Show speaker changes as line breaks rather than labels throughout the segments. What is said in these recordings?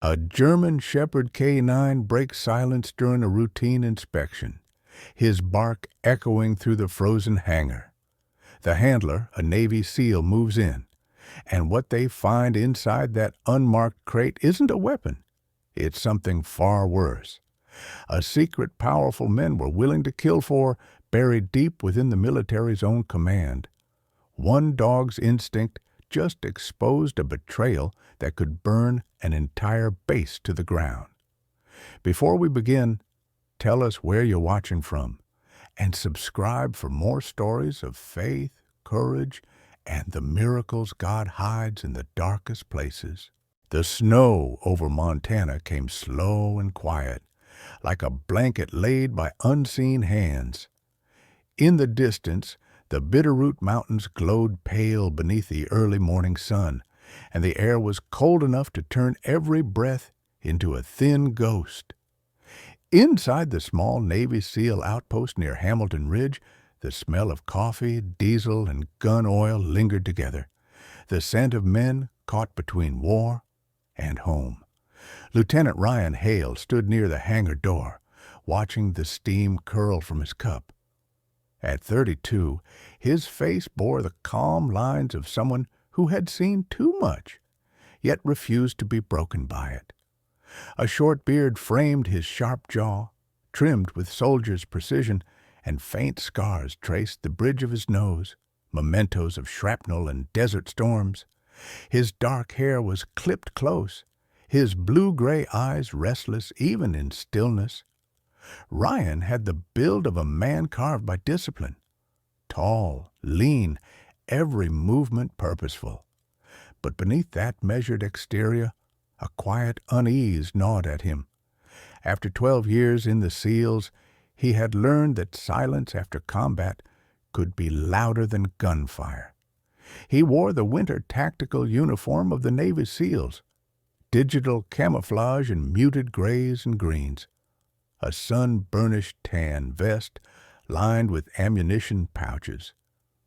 A German Shepherd K9 breaks silence during a routine inspection, his bark echoing through the frozen hangar. The handler, a Navy SEAL, moves in, and what they find inside that unmarked crate isn't a weapon. It's something far worse. A secret powerful men were willing to kill for, buried deep within the military's own command. One dog's instinct just exposed a betrayal that could burn an entire base to the ground. Before we begin, tell us where you're watching from, and subscribe for more stories of faith, courage, and the miracles God hides in the darkest places. The snow over Montana came slow and quiet, like a blanket laid by unseen hands. In the distance, the Bitterroot Mountains glowed pale beneath the early morning sun, and the air was cold enough to turn every breath into a thin ghost. Inside the small Navy SEAL outpost near Hamilton Ridge, the smell of coffee, diesel, and gun oil lingered together, the scent of men caught between war and home. Lieutenant Ryan Hale stood near the hangar door, watching the steam curl from his cup. At 32, his face bore the calm lines of someone who had seen too much, yet refused to be broken by it. A short beard framed his sharp jaw, trimmed with soldier's precision, and faint scars traced the bridge of his nose, mementos of shrapnel and desert storms. His dark hair was clipped close, his blue-gray eyes restless even in stillness. Ryan had the build of a man carved by discipline. Tall, lean, every movement purposeful. But beneath that measured exterior, a quiet unease gnawed at him. After 12 years in the SEALs, he had learned that silence after combat could be louder than gunfire. He wore the winter tactical uniform of the Navy SEALs, digital camouflage in muted grays and greens, a sun-burnished tan vest lined with ammunition pouches,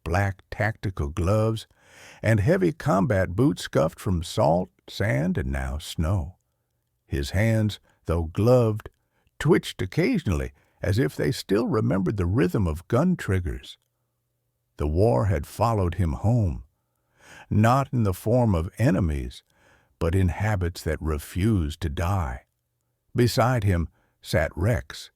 black tactical gloves, and heavy combat boots scuffed from salt, sand, and now snow. His hands, though gloved, twitched occasionally as if they still remembered the rhythm of gun triggers. The war had followed him home, not in the form of enemies, but in habits that refused to die. Beside him sat Rex,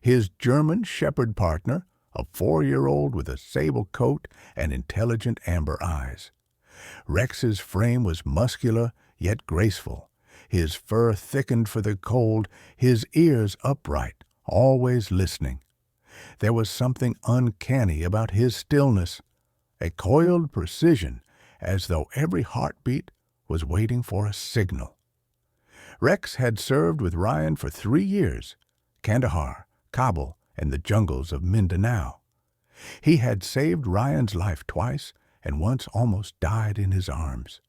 his German shepherd partner, a 4-year-old with a sable coat and intelligent amber eyes. Rex's frame was muscular yet graceful, his fur thickened for the cold, his ears upright, always listening. There was something uncanny about his stillness, a coiled precision, as though every heartbeat was waiting for a signal. Rex had served with Ryan for 3 years, Kandahar, Kabul, and the jungles of Mindanao. He had saved Ryan's life twice and once almost died in his arms.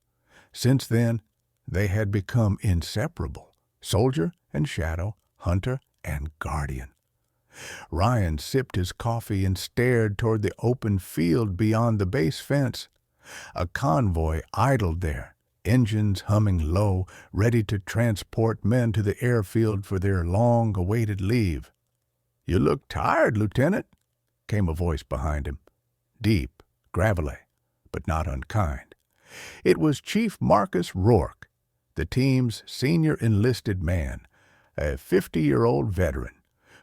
Since then, they had become inseparable, soldier and shadow, hunter and guardian. Ryan sipped his coffee and stared toward the open field beyond the base fence. A convoy idled there, engines humming low, ready to transport men to the airfield for their long-awaited leave. "You look tired, Lieutenant," came a voice behind him, deep, gravelly, but not unkind. It was Chief Marcus Rourke, the team's senior enlisted man, a 50-year-old veteran,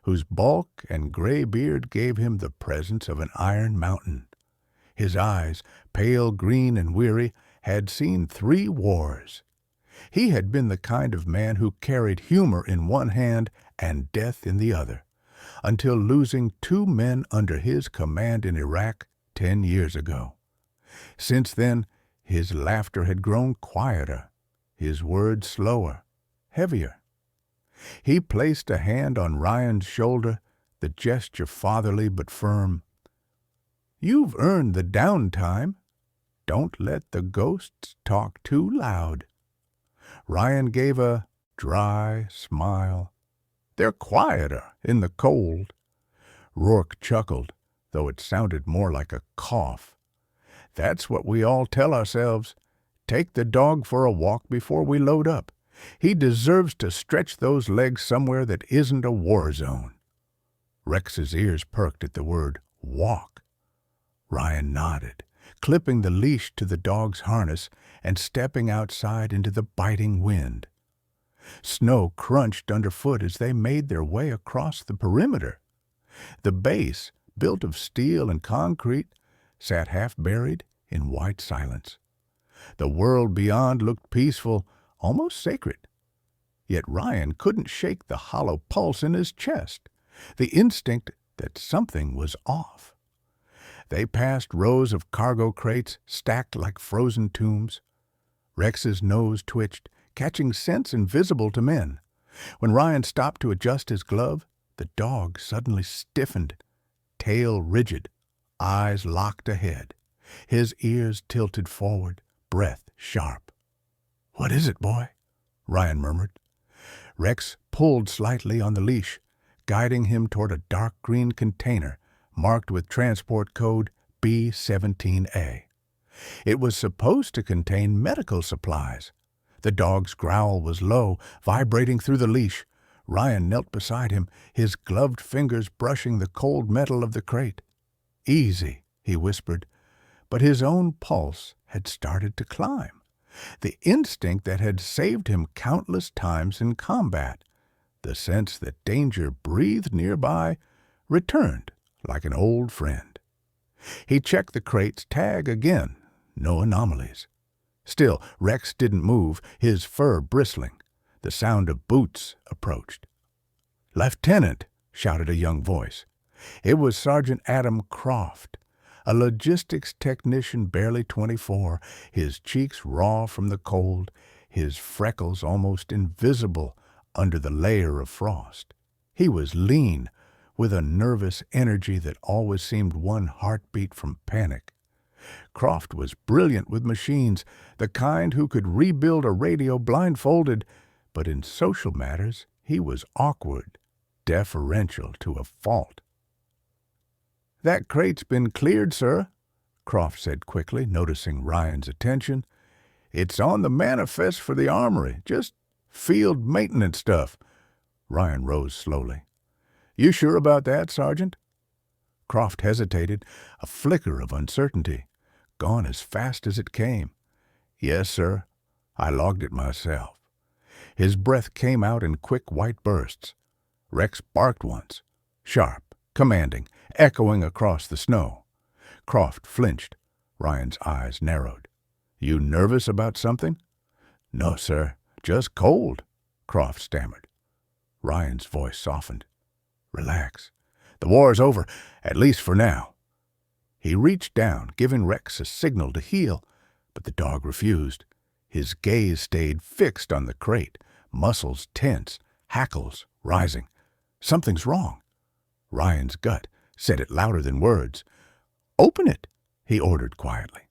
whose bulk and gray beard gave him the presence of an iron mountain. His eyes, pale green and weary, had seen 3 wars. He had been the kind of man who carried humor in one hand and death in the other, until losing 2 men under his command in Iraq 10 years ago. Since then, his laughter had grown quieter, his words slower, heavier. He placed a hand on Ryan's shoulder, the gesture fatherly but firm. "You've earned the downtime. Don't let the ghosts talk too loud." Ryan gave a dry smile. "They're quieter in the cold." Rourke chuckled, though it sounded more like a cough. "That's what we all tell ourselves. Take the dog for a walk before we load up. He deserves to stretch those legs somewhere that isn't a war zone. Rex's ears perked at the word walk. Ryan nodded, clipping the leash to the dog's harness and stepping outside into the biting wind. Snow crunched underfoot as they made their way across the perimeter. The base, built of steel and concrete, sat half buried in white silence. The world beyond looked peaceful, almost sacred. Yet Ryan couldn't shake the hollow pulse in his chest, the instinct that something was off. They passed rows of cargo crates stacked like frozen tombs. Rex's nose twitched, catching scents invisible to men. When Ryan stopped to adjust his glove, the dog suddenly stiffened, tail rigid, eyes locked ahead, his ears tilted forward, breath sharp. "What is it, boy?" Ryan murmured. Rex pulled slightly on the leash, guiding him toward a dark green container marked with transport code B-17A. It was supposed to contain medical supplies. The dog's growl was low, vibrating through the leash. Ryan knelt beside him, his gloved fingers brushing the cold metal of the crate. "Easy," he whispered, but his own pulse had started to climb. The instinct that had saved him countless times in combat, the sense that danger breathed nearby, returned like an old friend. He checked the crate's tag again. No anomalies. Still, Rex didn't move, his fur bristling. The sound of boots approached. "Lieutenant!" shouted a young voice. It was Sergeant Adam Croft, a logistics technician barely 24, his cheeks raw from the cold, his freckles almost invisible under the layer of frost. He was lean, with a nervous energy that always seemed one heartbeat from panic. Croft was brilliant with machines, the kind who could rebuild a radio blindfolded, but in social matters he was awkward, deferential to a fault. "That crate's been cleared, sir," Croft said quickly, noticing Ryan's attention. "It's on the manifest for the armory, just field maintenance stuff." Ryan rose slowly. "You sure about that, Sergeant?" Croft hesitated, a flicker of uncertainty. Gone as fast as it came. "Yes, sir. I logged it myself." His breath came out in quick white bursts. Rex barked once, sharp, commanding, echoing across the snow. Croft flinched. Ryan's eyes narrowed. "You nervous about something?" "No, sir. Just cold," Croft stammered. Ryan's voice softened. "Relax. The war's over, at least for now." He reached down, giving Rex a signal to heel, but the dog refused. His gaze stayed fixed on the crate, muscles tense, hackles rising. Something's wrong. Ryan's gut said it louder than words. "Open it," he ordered quietly.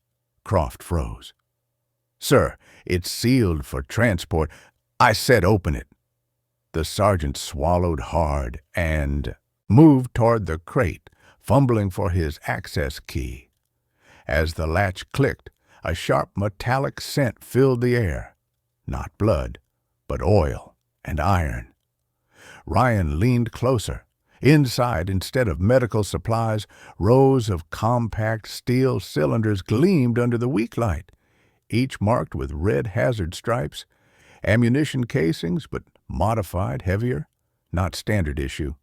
Croft froze. "Sir, it's sealed for transport. I said open it." The sergeant swallowed hard and moved toward the crate, fumbling for his access key. As the latch clicked, a sharp metallic scent filled the air. Not blood, but oil and iron. Ryan leaned closer. Inside, instead of medical supplies, rows of compact steel cylinders gleamed under the weak light, each marked with red hazard stripes. Ammunition casings, but modified, heavier, not standard issue.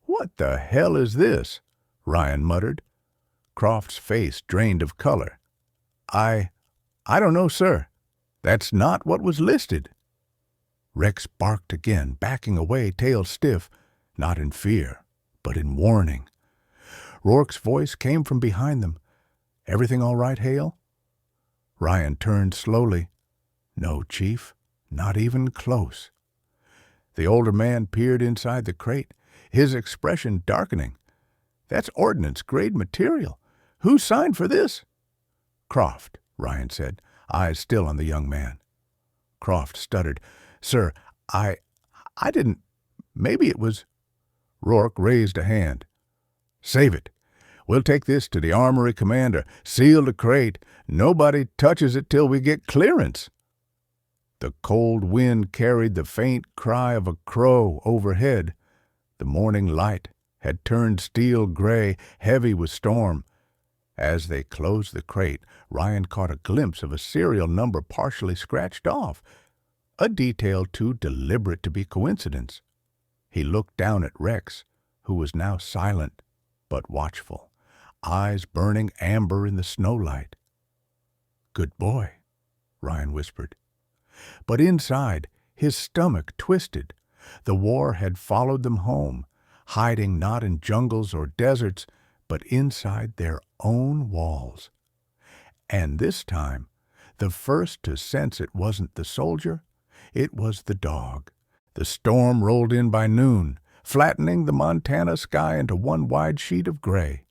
"What the hell is this?" Ryan muttered. Croft's face drained of color. I don't know, sir. That's not what was listed." Rex barked again, backing away, tail stiff, not in fear, but in warning. Rourke's voice came from behind them. "Everything all right, Hale?" Ryan turned slowly. "No, Chief, not even close." The older man peered inside the crate, his expression darkening. "That's ordnance-grade material. Who signed for this?" "Croft," Ryan said, eyes still on the young man. Croft stuttered. "Sir, I didn't... Maybe it was..." Rourke raised a hand. "Save it. We'll take this to the armory commander. Seal the crate. Nobody touches it till we get clearance." The cold wind carried the faint cry of a crow overhead. The morning light had turned steel gray, heavy with storm. As they closed the crate, Ryan caught a glimpse of a serial number partially scratched off, a detail too deliberate to be coincidence. He looked down at Rex, who was now silent but watchful, eyes burning amber in the snowlight. "Good boy," Ryan whispered. But inside, his stomach twisted. The war had followed them home, hiding not in jungles or deserts, but inside their own walls. And this time, the first to sense it wasn't the soldier, it was the dog. The storm rolled in by noon, flattening the Montana sky into one wide sheet of gray.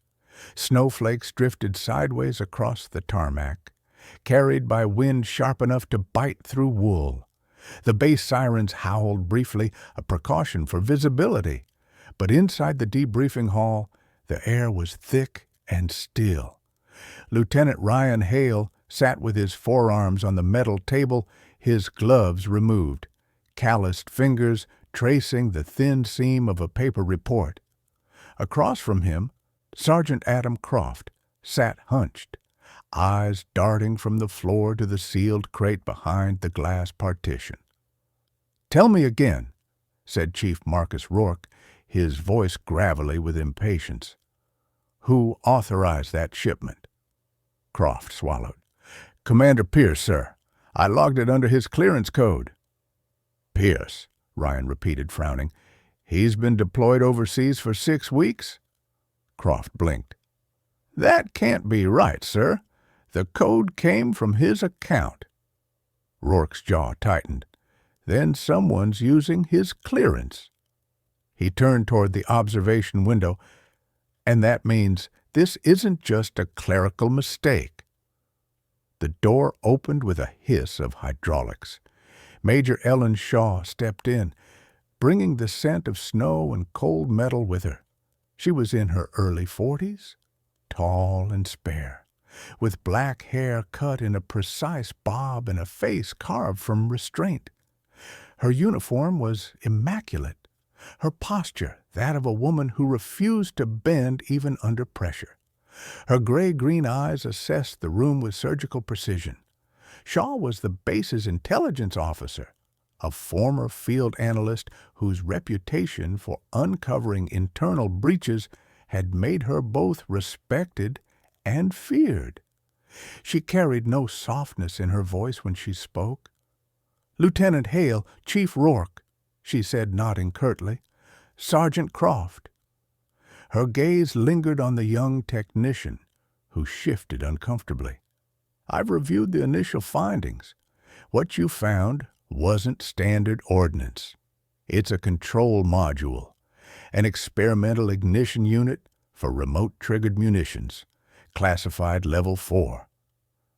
Snowflakes drifted sideways across the tarmac, carried by wind sharp enough to bite through wool. The base sirens howled briefly, a precaution for visibility. But inside the debriefing hall, the air was thick and still. Lieutenant Ryan Hale sat with his forearms on the metal table, his gloves removed, calloused fingers tracing the thin seam of a paper report. Across from him, Sergeant Adam Croft sat hunched, eyes darting from the floor to the sealed crate behind the glass partition. "Tell me again," said Chief Marcus Rourke, his voice gravelly with impatience. "Who authorized that shipment?" Croft swallowed. "Commander Pierce, sir. I logged it under his clearance code." "Pierce," Ryan repeated, frowning. "He's been deployed overseas for 6 weeks?" Croft blinked. "That can't be right, sir. The code came from his account." Rourke's jaw tightened. "Then someone's using his clearance." He turned toward the observation window. "And that means this isn't just a clerical mistake." The door opened with a hiss of hydraulics. Major Ellen Shaw stepped in, bringing the scent of snow and cold metal with her. She was in her early 40s, tall and spare, with black hair cut in a precise bob and a face carved from restraint. Her uniform was immaculate, her posture that of a woman who refused to bend even under pressure. Her gray-green eyes assessed the room with surgical precision. Shaw was the base's intelligence officer, a former field analyst whose reputation for uncovering internal breaches had made her both respected and feared. She carried no softness in her voice when she spoke. "Lieutenant Hale, Chief Rourke," she said, nodding curtly. "Sergeant Croft." Her gaze lingered on the young technician, who shifted uncomfortably. "I've reviewed the initial findings. What you found wasn't standard ordnance. It's a control module, an experimental ignition unit for remote-triggered munitions, classified Level 4.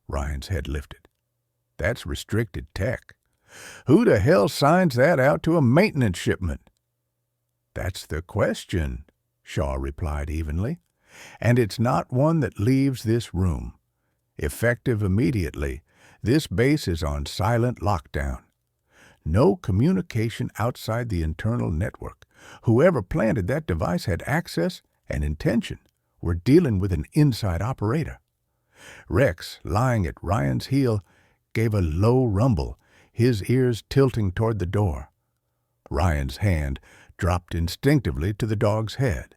Ryan's head lifted. "That's restricted tech. Who the hell signs that out to a maintenance shipment?" "That's the question," Shaw replied evenly. "And it's not one that leaves this room. Effective immediately, this base is on silent lockdown. No communication outside the internal network. Whoever planted that device had access and intention. We're dealing with an inside operator." Rex, lying at Ryan's heel, gave a low rumble, his ears tilting toward the door. Ryan's hand dropped instinctively to the dog's head.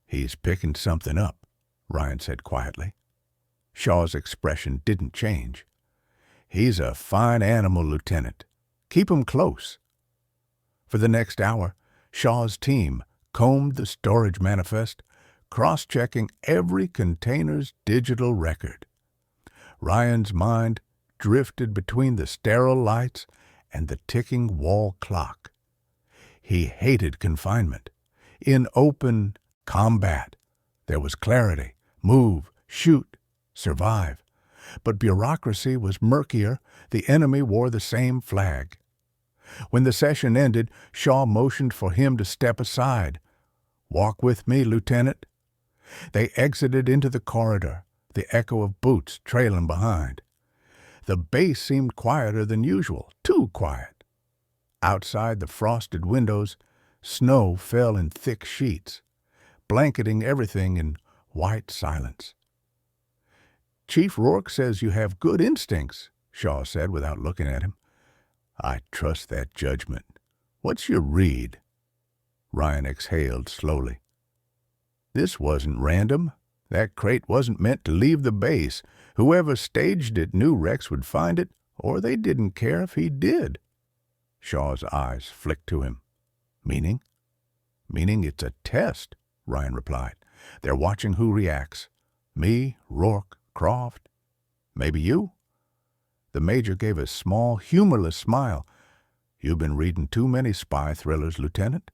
"He's picking something up," Ryan said quietly. Shaw's expression didn't change. "He's a fine animal, Lieutenant. Keep him close." For the next hour, Shaw's team combed the storage manifest, cross-checking every container's digital record. Ryan's mind drifted between the sterile lights and the ticking wall clock. He hated confinement. In open combat, there was clarity, move, shoot, survive. But bureaucracy was murkier. The enemy wore the same flag. When the session ended, Shaw motioned for him to step aside. "Walk with me, Lieutenant." They exited into the corridor, the echo of boots trailing behind. The base seemed quieter than usual, too quiet. Outside the frosted windows, snow fell in thick sheets, blanketing everything in white silence. "Chief Rourke says you have good instincts," Shaw said without looking at him. "I trust that judgment. What's your read?" Ryan exhaled slowly. "This wasn't random. That crate wasn't meant to leave the base. Whoever staged it knew Rex would find it, or they didn't care if he did." Shaw's eyes flicked to him. "Meaning?" "Meaning it's a test," Ryan replied. "They're watching who reacts. Me, Rourke, Croft, maybe you." The Major gave a small, humorless smile. "You've been reading too many spy thrillers, Lieutenant."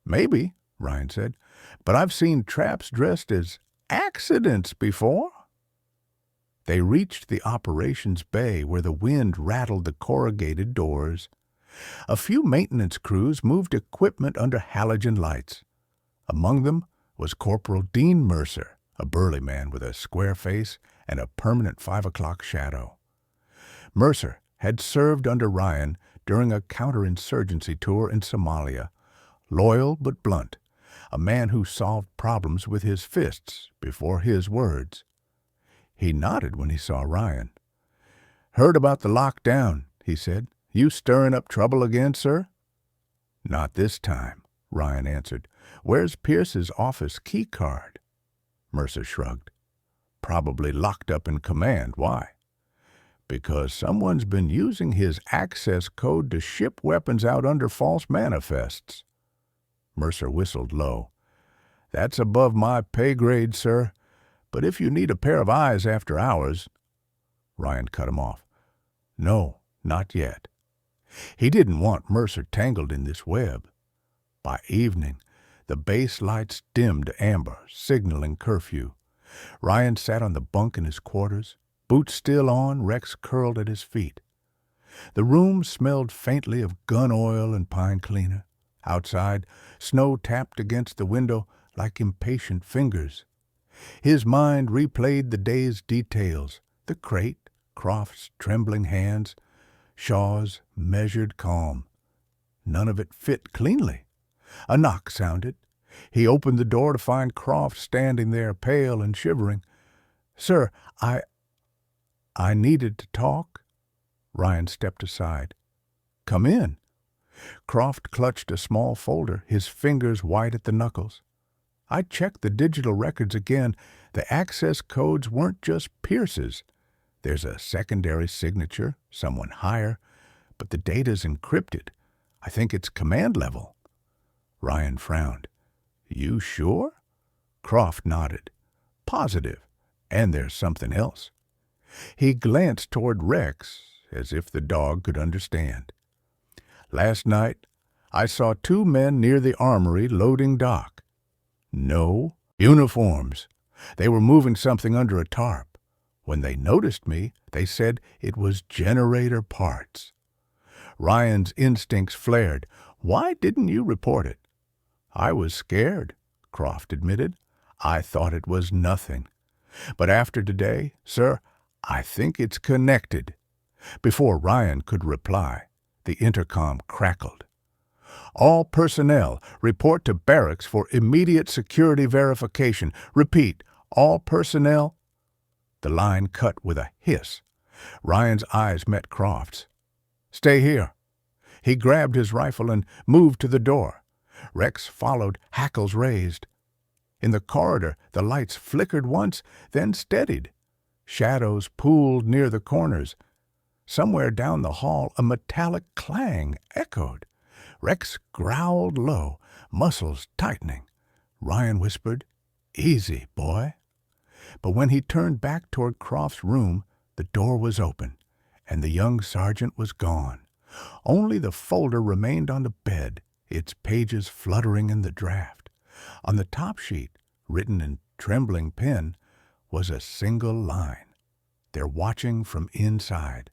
"Maybe," Ryan said, "but I've seen traps dressed as accidents before." They reached the operations bay where the wind rattled the corrugated doors. A few maintenance crews moved equipment under halogen lights. Among them was Corporal Dean Mercer, a burly man with a square face and a permanent 5 o'clock shadow. Mercer had served under Ryan during a counterinsurgency tour in Somalia. Loyal but blunt, a man who solved problems with his fists before his words. He nodded when he saw Ryan. "Heard about the lockdown," he said. "You stirring up trouble again, sir?" "Not this time," Ryan answered. "Where's Pierce's office key card?" Mercer shrugged. "Probably locked up in command. Why?" "Because someone's been using his access code to ship weapons out under false manifests." Mercer whistled low. "That's above my pay grade, sir. But if you need a pair of eyes after hours—" Ryan cut him off. "No, not yet." He didn't want Mercer tangled in this web. By evening, the base lights dimmed amber, signaling curfew. Ryan sat on the bunk in his quarters, boots still on, Rex curled at his feet. The room smelled faintly of gun oil and pine cleaner. Outside, snow tapped against the window like impatient fingers. His mind replayed the day's details: the crate, Croft's trembling hands, Shaw's measured calm. None of it fit cleanly. A knock sounded. He opened the door to find Croft standing there, pale and shivering. "Sir, I needed to talk." Ryan stepped aside. "Come in." Croft clutched a small folder, his fingers white at the knuckles. "I checked the digital records again. The access codes weren't just Pierce's. There's a secondary signature, someone higher, but the data's encrypted. I think it's command level." Ryan frowned. "You sure?" Croft nodded. "Positive. And there's something else." He glanced toward Rex, as if the dog could understand. "Last night, I saw 2 men near the armory loading dock. No uniforms. They were moving something under a tarp. When they noticed me, they said it was generator parts." Ryan's instincts flared. "Why didn't you report it?" "I was scared," Croft admitted. "I thought it was nothing. But after today, sir, I think it's connected." Before Ryan could reply, the intercom crackled. "All personnel, report to barracks for immediate security verification. Repeat, all personnel—" The line cut with a hiss. Ryan's eyes met Croft's. "Stay here." He grabbed his rifle and moved to the door. Rex followed, hackles raised. In the corridor, the lights flickered once, then steadied. Shadows pooled near the corners. Somewhere down the hall, a metallic clang echoed. Rex growled low, muscles tightening. Ryan whispered, "Easy, boy." But when he turned back toward Croft's room, the door was open, and the young sergeant was gone. Only the folder remained on the bed, its pages fluttering in the draft. On the top sheet, written in trembling pen, was a single line: "They're watching from inside."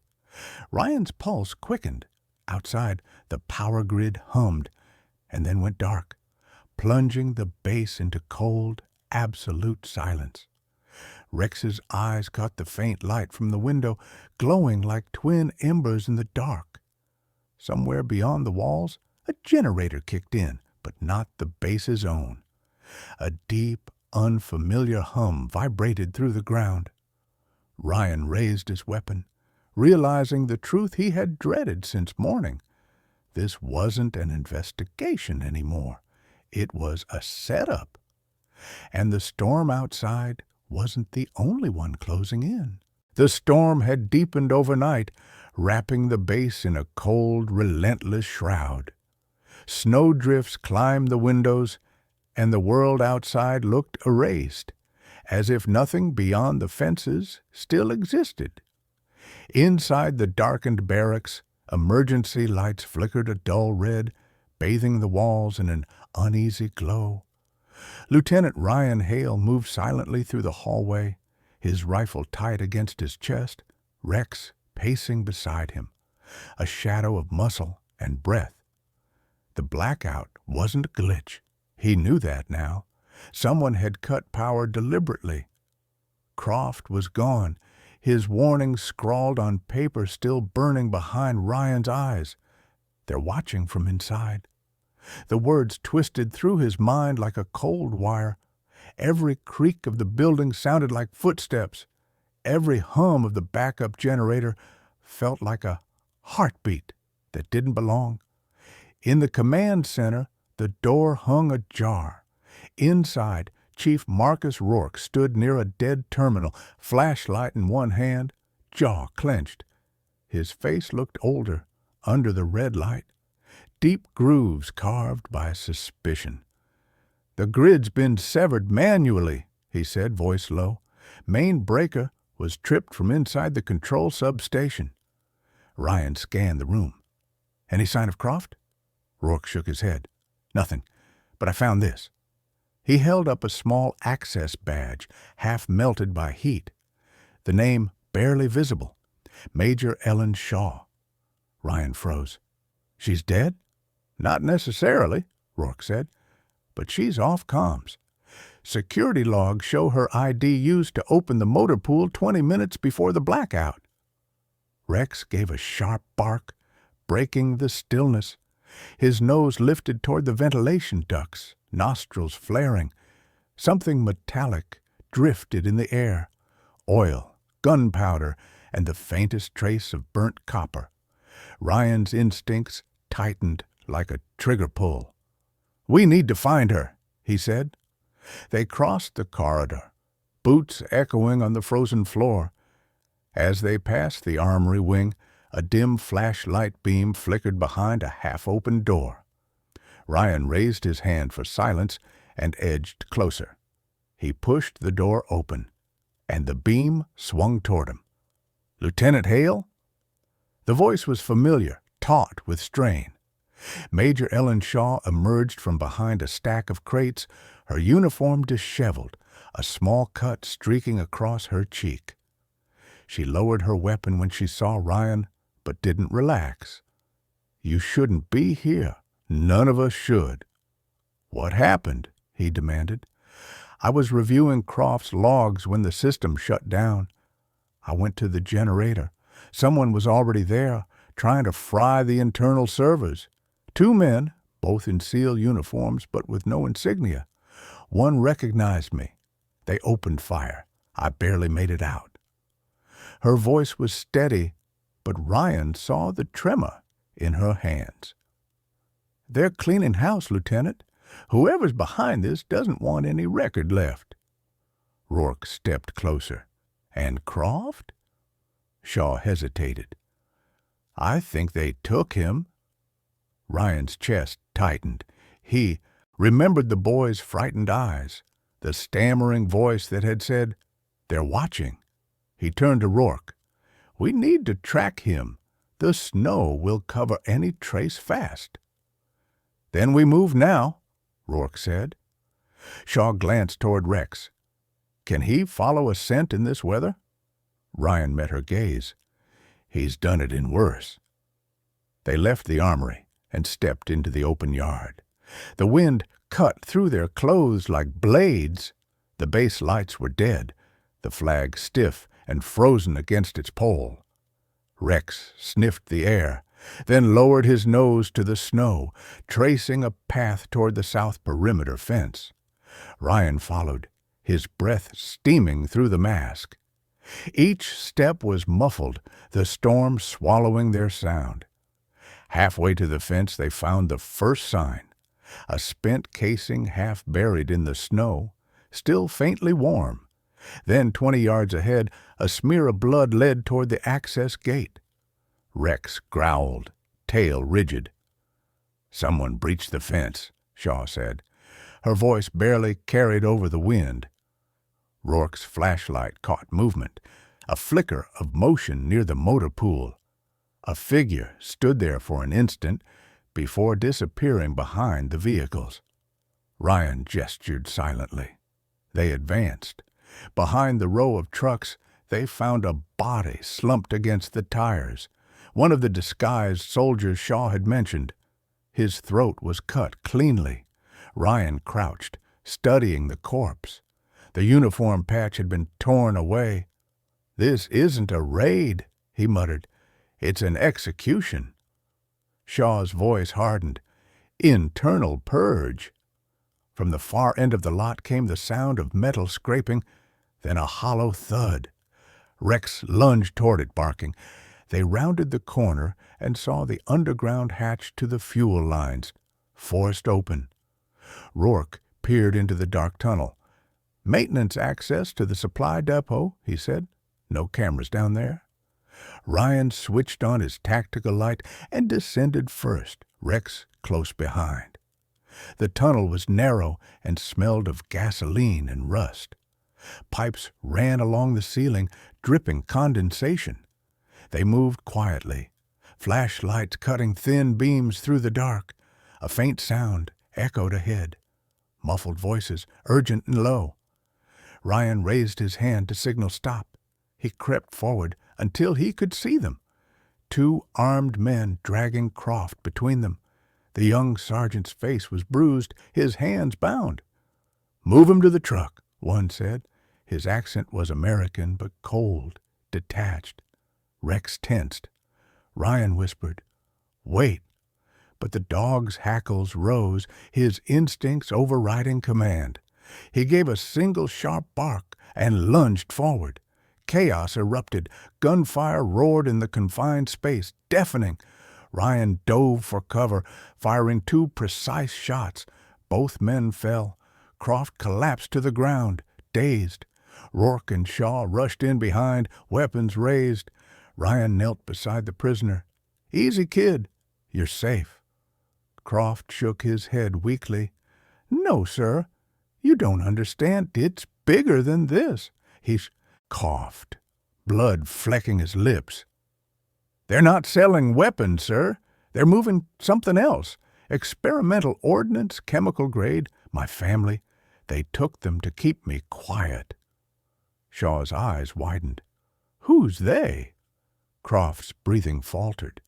Ryan's pulse quickened. Outside, the power grid hummed, and then went dark, plunging the base into cold, absolute silence. Rex's eyes caught the faint light from the window, glowing like twin embers in the dark. Somewhere beyond the walls, a generator kicked in, but not the base's own. A deep, unfamiliar hum vibrated through the ground. Ryan raised his weapon, realizing the truth he had dreaded since morning. This wasn't an investigation anymore. It was a setup. And the storm outside wasn't the only one closing in. The storm had deepened overnight, wrapping the base in a cold, relentless shroud. Snowdrifts climbed the windows, and the world outside looked erased, as if nothing beyond the fences still existed. Inside the darkened barracks, emergency lights flickered a dull red, bathing the walls in an uneasy glow. Lieutenant Ryan Hale moved silently through the hallway, his rifle tight against his chest, Rex pacing beside him, a shadow of muscle and breath. The blackout wasn't a glitch. He knew that now. Someone had cut power deliberately. Croft was gone, his warning scrawled on paper still burning behind Ryan's eyes. They're watching from inside. The words twisted through his mind like a cold wire. Every creak of the building sounded like footsteps. Every hum of the backup generator felt like a heartbeat that didn't belong. In the command center, the door hung ajar. Inside, Chief Marcus Rourke stood near a dead terminal, flashlight in one hand, jaw clenched. His face looked older under the red light, deep grooves carved by suspicion. "The grid's been severed manually," he said, voice low. "Main breaker was tripped from inside the control substation." Ryan scanned the room. "Any sign of Croft?" Rourke shook his head. "Nothing, but I found this." He held up a small access badge, half melted by heat. The name barely visible. Major Ellen Shaw. Ryan froze. "She's dead?" "Not necessarily," Rourke said, "but she's off comms. Security logs show her ID used to open the motor pool 20 minutes before the blackout." Rex gave a sharp bark, breaking the stillness. His nose lifted toward the ventilation ducts, nostrils flaring. Something metallic drifted in the air. Oil, gunpowder, and the faintest trace of burnt copper. Ryan's instincts tightened like a trigger pull. "We need to find her," he said. They crossed the corridor, boots echoing on the frozen floor. As they passed the armory wing, a dim flashlight beam flickered behind a half-open door. Ryan raised his hand for silence and edged closer. He pushed the door open, and the beam swung toward him. "Lieutenant Hale?" The voice was familiar, taut with strain. Major Ellen Shaw emerged from behind a stack of crates, her uniform disheveled, a small cut streaking across her cheek. She lowered her weapon when she saw Ryan, but didn't relax. "You shouldn't be here. None of us should." "What happened?" he demanded. "I was reviewing Croft's logs when the system shut down. I went to the generator. Someone was already there, trying to fry the internal servers. 2 men, both in SEAL uniforms but with no insignia. One recognized me. They opened fire. I barely made it out." Her voice was steady, but Ryan saw the tremor in her hands. "They're cleaning house, Lieutenant. Whoever's behind this doesn't want any record left." Rourke stepped closer. "And Croft?" Shaw hesitated. "I think they took him." Ryan's chest tightened. He remembered the boy's frightened eyes, the stammering voice that had said, "They're watching." He turned to Rourke. "We need to track him. The snow will cover any trace fast." "Then we move now," Rourke said. Shaw glanced toward Rex. "Can he follow a scent in this weather?" Ryan met her gaze. "He's done it in worse." They left the armory and stepped into the open yard. The wind cut through their clothes like blades. The base lights were dead. the flag stiff and frozen against its pole. Rex sniffed the air, then lowered his nose to the snow, tracing a path toward the south perimeter fence. Ryan followed, his breath steaming through the mask. Each step was muffled, the storm swallowing their sound. Halfway to the fence they found the first sign, a spent casing half buried in the snow, still faintly warm. Then 20 yards ahead, a smear of blood led toward the access gate. Rex growled, tail rigid. "Someone breached the fence," Shaw said. Her voice barely carried over the wind. Rourke's flashlight caught movement, a flicker of motion near the motor pool. A figure stood there for an instant before disappearing behind the vehicles. Ryan gestured silently. They advanced. Behind the row of trucks, they found a body slumped against the tires, one of the disguised soldiers Shaw had mentioned. His throat was cut cleanly. Ryan crouched, studying the corpse. The uniform patch had been torn away. "This isn't a raid," he muttered. "It's an execution." Shaw's voice hardened. "Internal purge." From the far end of the lot came the sound of metal scraping, then a hollow thud. Rex lunged toward it, barking. They rounded the corner and saw the underground hatch to the fuel lines, forced open. Rourke peered into the dark tunnel. "Maintenance access to the supply depot," he said. "No cameras down there." Ryan switched on his tactical light and descended first, Rex close behind. The tunnel was narrow and smelled of gasoline and rust. Pipes ran along the ceiling, dripping condensation. They moved quietly, flashlights cutting thin beams through the dark. A faint sound echoed ahead. Muffled voices, urgent and low. Ryan raised his hand to signal stop. He crept forward until he could see them. 2 armed men dragging Croft between them. The young sergeant's face was bruised, his hands bound. "Move him to the truck," one said. His accent was American, but cold, detached. Rex tensed. Ryan whispered, "Wait." But the dog's hackles rose, his instincts overriding command. He gave a single sharp bark and lunged forward. Chaos erupted. Gunfire roared in the confined space, deafening. Ryan dove for cover, firing 2 precise shots. Both men fell. Croft collapsed to the ground, dazed. Rourke and Shaw rushed in behind, weapons raised. Ryan knelt beside the prisoner. "Easy, kid. You're safe." Croft shook his head weakly. "No, sir. You don't understand. It's bigger than this." He coughed, blood flecking his lips. "They're not selling weapons, sir. They're moving something else. Experimental ordnance, chemical grade. My family. They took them to keep me quiet." Shaw's eyes widened. "Who's they?" Croft's breathing faltered.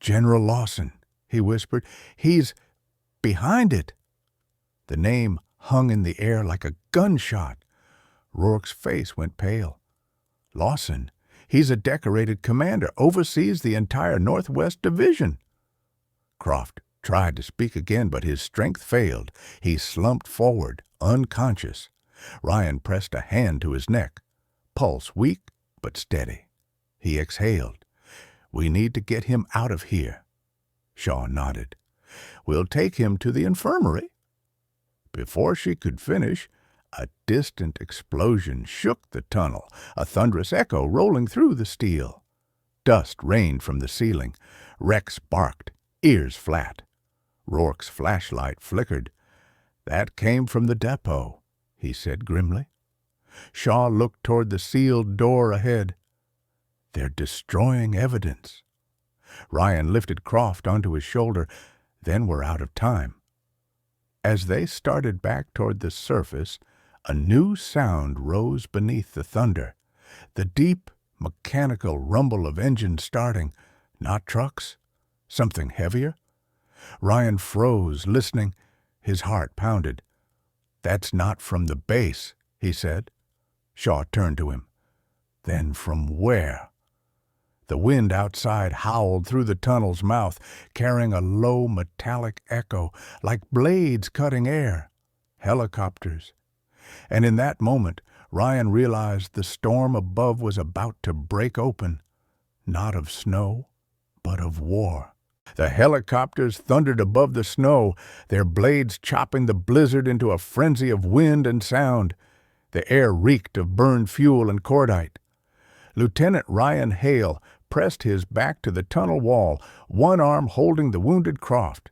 "General Lawson," he whispered. "He's behind it." The name hung in the air like a gunshot. Rourke's face went pale. "Lawson, he's a decorated commander, oversees the entire Northwest Division." Croft tried to speak again, but his strength failed. He slumped forward, unconscious. Ryan pressed a hand to his neck. Pulse weak but steady. He exhaled. "We need to get him out of here." Shaw nodded. "We'll take him to the infirmary." Before she could finish, a distant explosion shook the tunnel, a thunderous echo rolling through the steel. Dust rained from the ceiling. Rex barked, ears flat. Rourke's flashlight flickered. "That came from the depot," he said grimly. Shaw looked toward the sealed door ahead. "They're destroying evidence." Ryan lifted Croft onto his shoulder, then were out of time. As they started back toward the surface, a new sound rose beneath the thunder. The deep, mechanical rumble of engines starting. Not trucks. Something heavier. Ryan froze, listening. His heart pounded. "That's not from the base," he said. Shaw turned to him. Then from where? The wind outside howled through the tunnel's mouth, carrying a low metallic echo, like blades cutting air. Helicopters. And in that moment, Ryan realized the storm above was about to break open, not of snow, but of war. The helicopters thundered above the snow, their blades chopping the blizzard into a frenzy of wind and sound. The air reeked of burned fuel and cordite. Lieutenant Ryan Hale pressed his back to the tunnel wall, one arm holding the wounded Croft,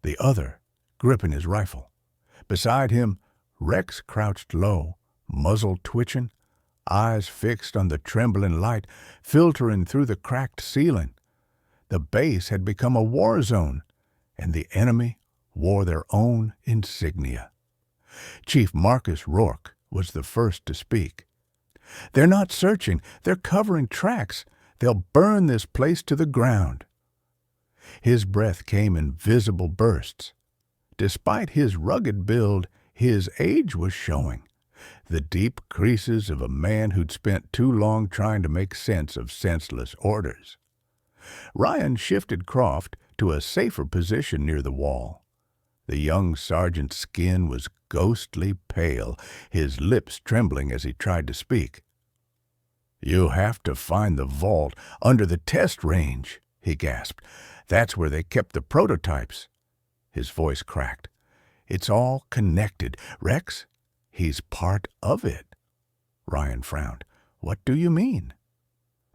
the other gripping his rifle. Beside him, Rex crouched low, muzzle twitching, eyes fixed on the trembling light filtering through the cracked ceiling. The base had become a war zone, and the enemy wore their own insignia. Chief Marcus Rourke was the first to speak. "They're not searching. They're covering tracks. They'll burn this place to the ground." His breath came in visible bursts. Despite his rugged build, his age was showing, the deep creases of a man who'd spent too long trying to make sense of senseless orders. Ryan shifted Croft to a safer position near the wall. The young sergeant's skin was ghostly pale, his lips trembling as he tried to speak. "You have to find the vault under the test range," he gasped. "That's where they kept the prototypes." His voice cracked. "It's all connected. Rex, he's part of it." Ryan frowned. "What do you mean?"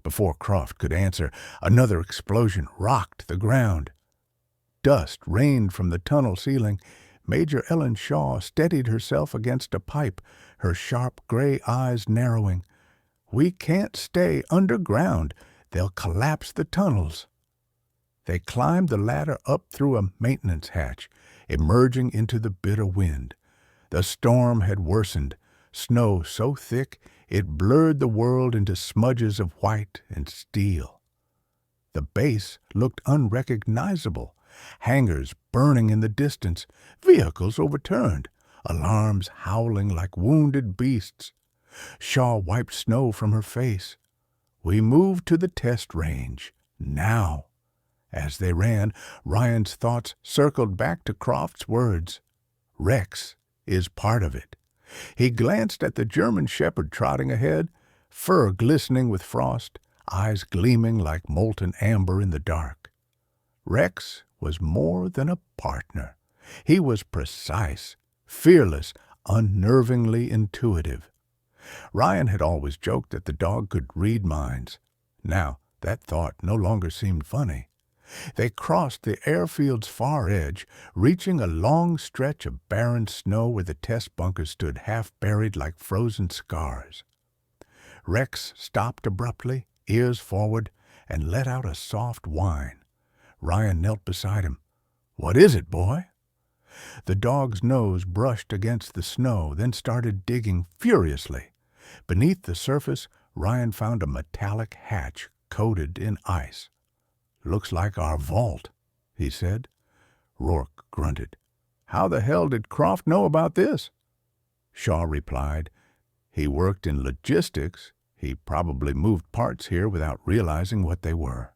Before Croft could answer, another explosion rocked the ground. Dust rained from the tunnel ceiling. Major Ellen Shaw steadied herself against a pipe, her sharp gray eyes narrowing. "We can't stay underground. They'll collapse the tunnels." They climbed the ladder up through a maintenance hatch, emerging into the bitter wind. The storm had worsened, snow so thick it blurred the world into smudges of white and steel. The base looked unrecognizable, hangars burning in the distance, vehicles overturned, alarms howling like wounded beasts. Shaw wiped snow from her face. "We moved to the test range. Now." As they ran, Ryan's thoughts circled back to Croft's words. Rex is part of it. He glanced at the German shepherd trotting ahead, fur glistening with frost, eyes gleaming like molten amber in the dark. Rex was more than a partner. He was precise, fearless, unnervingly intuitive. Ryan had always joked that the dog could read minds. Now that thought no longer seemed funny. They crossed the airfield's far edge, reaching a long stretch of barren snow where the test bunkers stood half buried like frozen scars. Rex stopped abruptly, ears forward, and let out a soft whine. Ryan knelt beside him. "What is it, boy?" The dog's nose brushed against the snow, then started digging furiously. Beneath the surface, Ryan found a metallic hatch coated in ice. "Looks like our vault," he said. Rourke grunted. "How the hell did Croft know about this?" Shaw replied, "He worked in logistics. He probably moved parts here without realizing what they were."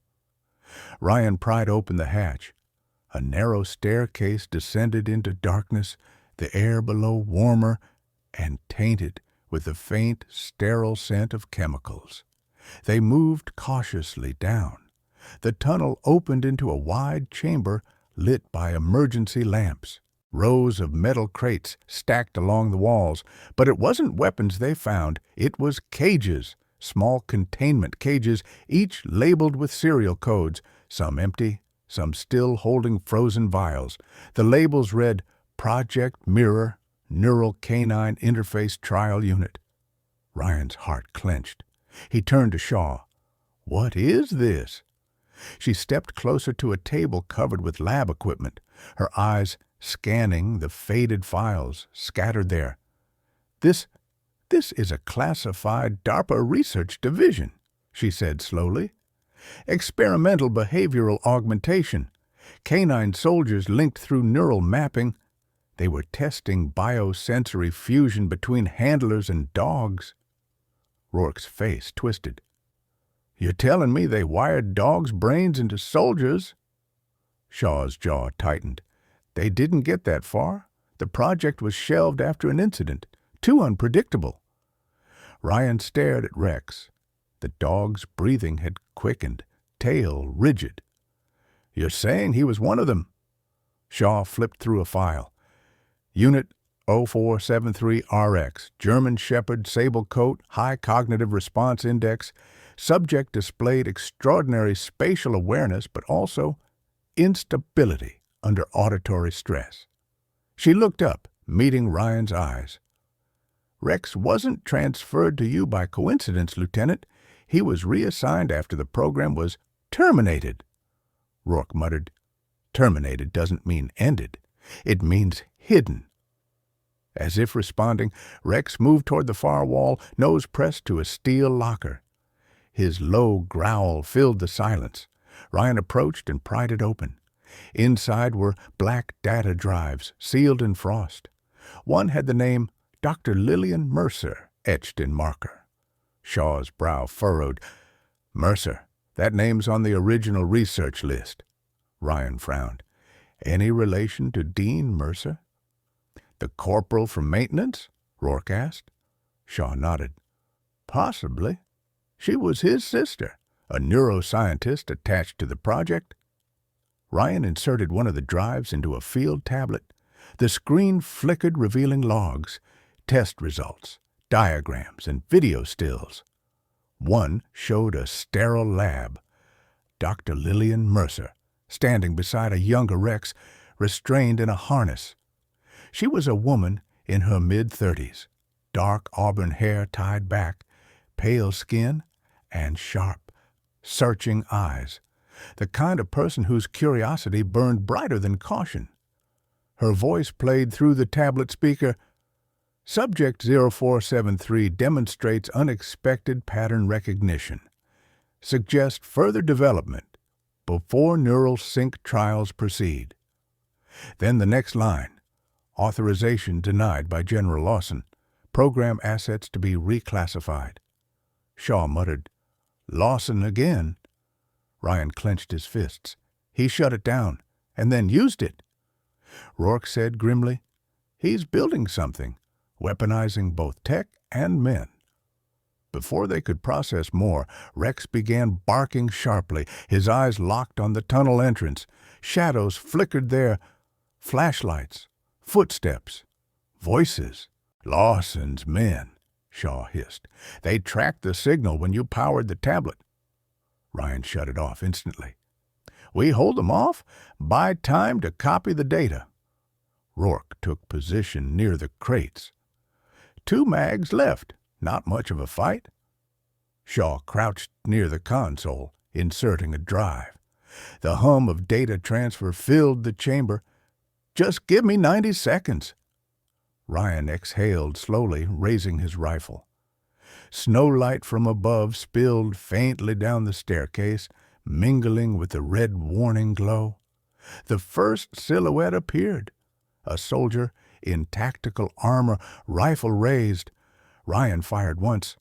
Ryan pried open the hatch. A narrow staircase descended into darkness, the air below warmer and tainted with the faint, sterile scent of chemicals. They moved cautiously down. The tunnel opened into a wide chamber lit by emergency lamps. Rows of metal crates stacked along the walls, but it wasn't weapons they found. It was cages, small containment cages, each labeled with serial codes, some empty, some still holding frozen vials. The labels read, "Project Mirror, Neural Canine Interface Trial Unit." Ryan's heart clenched. He turned to Shaw. "What is this?" She stepped closer to a table covered with lab equipment, her eyes scanning the faded files scattered there. This is a classified DARPA research division," she said slowly. "Experimental behavioral augmentation. Canine soldiers linked through neural mapping. They were testing biosensory fusion between handlers and dogs." Rourke's face twisted. "You're telling me they wired dogs' brains into soldiers?" Shaw's jaw tightened. "They didn't get that far. The project was shelved after an incident. Too unpredictable." Ryan stared at Rex. The dog's breathing had quickened, tail rigid. "You're saying he was one of them?" Shaw flipped through a file. "Unit 0473RX, German Shepherd, sable coat, high cognitive response index. Subject displayed extraordinary spatial awareness, but also instability under auditory stress." She looked up, meeting Ryan's eyes. "Rex wasn't transferred to you by coincidence, Lieutenant. He was reassigned after the program was terminated." Rourke muttered. "Terminated doesn't mean ended. It means hidden." As if responding, Rex moved toward the far wall, nose pressed to a steel locker. His low growl filled the silence. Ryan approached and pried it open. Inside were black data drives, sealed in frost. One had the name Dr. Lillian Mercer etched in marker. Shaw's brow furrowed. "Mercer, that name's on the original research list." Ryan frowned. "Any relation to Dean Mercer?" "The corporal from maintenance?" Rourke asked. Shaw nodded. "Possibly. She was his sister, a neuroscientist attached to the project." Ryan inserted one of the drives into a field tablet. The screen flickered, revealing logs, test results, diagrams, and video stills. One showed a sterile lab. Dr. Lillian Mercer, standing beside a younger Rex, restrained in a harness. She was a woman in her mid-30s, dark auburn hair tied back, pale skin, and sharp, searching eyes, the kind of person whose curiosity burned brighter than caution. Her voice played through the tablet speaker. "Subject 0473 demonstrates unexpected pattern recognition. Suggest further development before neural sync trials proceed." Then the next line. "Authorization denied by General Lawson. Program assets to be reclassified." Shaw muttered, "Lawson again." Ryan clenched his fists. "He shut it down, and then used it." Rourke said grimly, "He's building something, weaponizing both tech and men." Before they could process more, Rex began barking sharply, his eyes locked on the tunnel entrance. Shadows flickered there, flashlights, footsteps, voices. "Lawson's men," Shaw hissed. "They tracked the signal when you powered the tablet." Ryan shut it off instantly. "We hold them off, buy time to copy the data." Rourke took position near the crates. "2 mags left. Not much of a fight." Shaw crouched near the console, inserting a drive. The hum of data transfer filled the chamber. "Just give me 90 seconds." Ryan exhaled slowly, raising his rifle. Snowlight from above spilled faintly down the staircase, mingling with the red warning glow. The first silhouette appeared. A soldier in tactical armor, rifle raised. Ryan fired once.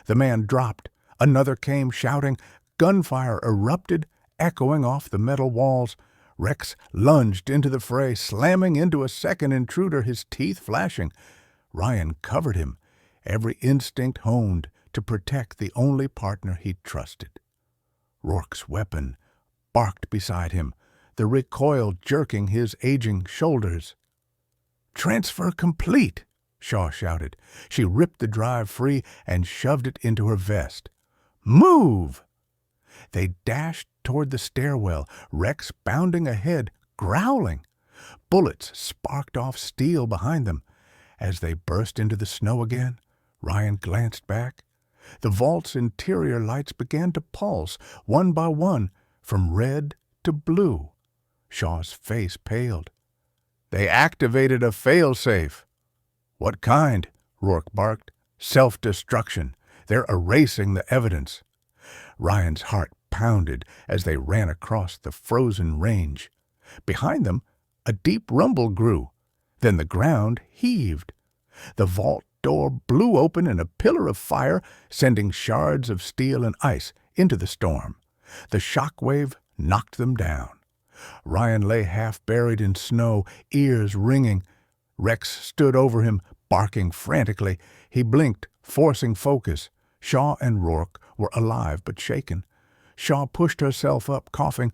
The man dropped. Another came, shouting. Gunfire erupted, echoing off the metal walls. Rex lunged into the fray, slamming into a second intruder, his teeth flashing. Ryan covered him, every instinct honed to protect the only partner he trusted. Rourke's weapon barked beside him, the recoil jerking his aging shoulders. "Transfer complete!" Shaw shouted. She ripped the drive free and shoved it into her vest. "Move!" They dashed toward the stairwell, Rex bounding ahead, growling. Bullets sparked off steel behind them. As they burst into the snow again, Ryan glanced back. The vault's interior lights began to pulse, one by one, from red to blue. Shaw's face paled. "They activated a fail-safe." "What kind?" Rourke barked. "Self-destruction. They're erasing the evidence." Ryan's heart pounded as they ran across the frozen range. Behind them, a deep rumble grew. Then the ground heaved. The vault door blew open in a pillar of fire, sending shards of steel and ice into the storm. The shock wave knocked them down. Ryan lay half buried in snow, ears ringing. Rex stood over him, barking frantically. He blinked, forcing focus. Shaw and Rourke were alive but shaken. Shaw pushed herself up, coughing.